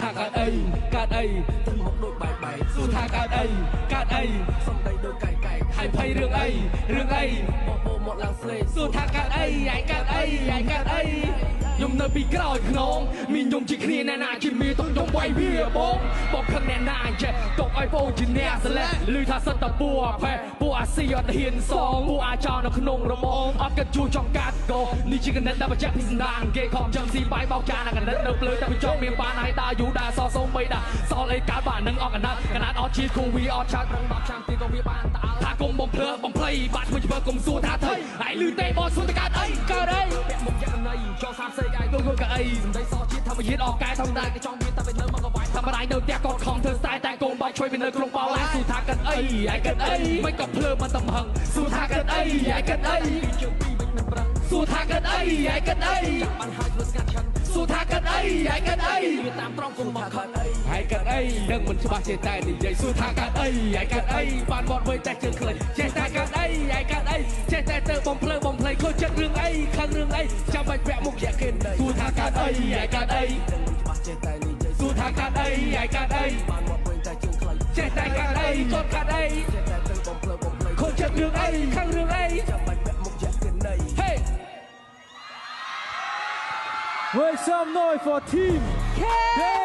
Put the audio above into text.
ថាកើតអីធ្វើមកដូចបែកសួរថាកើតអីសំដីដូចកែកហើយភ័យរឿងអីបោមកឡើងស្លេសួរថាកើតអីឯងកើតអីខ្ញុំនៅពីក្រោយខ្នងមានខ្ញុំជាគ្នាអ្នកណាជាមីទុកខ្ញុំវាយវាបងខឹងអ្នកណាចេះទុកឲ្យបងជាអ្នកស្លេះឮថាសិតតពួរផេះពួកអាស៊ីអត់ហ៊ានសងពួកអាចោនៅក្នុងរបងអត់គិតជួចង់កាត់កោនេះជាកណិតដែលបច្ចាក់ពីសណ្ដានគេខំចឹងស៊ីបាយបោកចានកណិតនៅភ្លើតែបញ្ចង់មានបានហើយដើរយូរដើរសសូមបីដាសល់អីកើតបាននឹងអត់កណិតអត់ជាគូវីអត់ឆាតត្រង់10ឆ្នាំទីក៏វាបានតើថាគុំបំភ្លើបំភ្លៃបាត់ធ្វើជើគុំសួរថាថៃហើយលឺទេបងសួរតែកើតអីពាក់មុខយ៉ាងណៃចូល30សេកឯងទៅកៅអីសំដីសជាតិធម្មជាតិអកកែធម្មតាគេចង់មានតែពេលនៅមកកវាយធម្មតានៅផ្ទះក៏ខំធ្វើស្ទាយតែកូនបាច់ជួយពីនៅក្នុងបោឡាសួរថាកើតអីឯងកើតអីមិនក៏ភ្លើមកតំហឹងសួរថាកើតអីឯងកើតអីជើងពីរវិញមិនប្រឹងសួរថាកើតអីឯងកើតអីបានហើយធ្វើស្ងាត់ឆាន់សួរថាកើតអីឯងកើតអីវាតាមត្រង់គុំមកកើតអីឯងកើតអីនឹងមិនច្បាស់ចេះតែនិយាយសួរថាកើតអីឯងកើតអីបានបត់វិញតែជើងខ្លីចេះតែកើតអីឯងកើតអីចេះតែទៅបំភ្លើបំភ្លៃខូចចិត្តរឿងអីខឹងរឿងអីចាំបាច់ពាក់មុខជាគេសួរថាកើតអីឯងកើតអីច្បាស់ចេះតែនិយាយសួរថាកើតអីឯងកើតអីបានបត់វិញតែជើងខ្លីចេះតែកើតអីកត់កើតអីចេះតែទៅបំភ្លើបំភ្លៃខូចចិត្តរឿងអីខឹងរឿងអីចាំបាច់ពាក់មុខជាគេហេMake some noise for Team K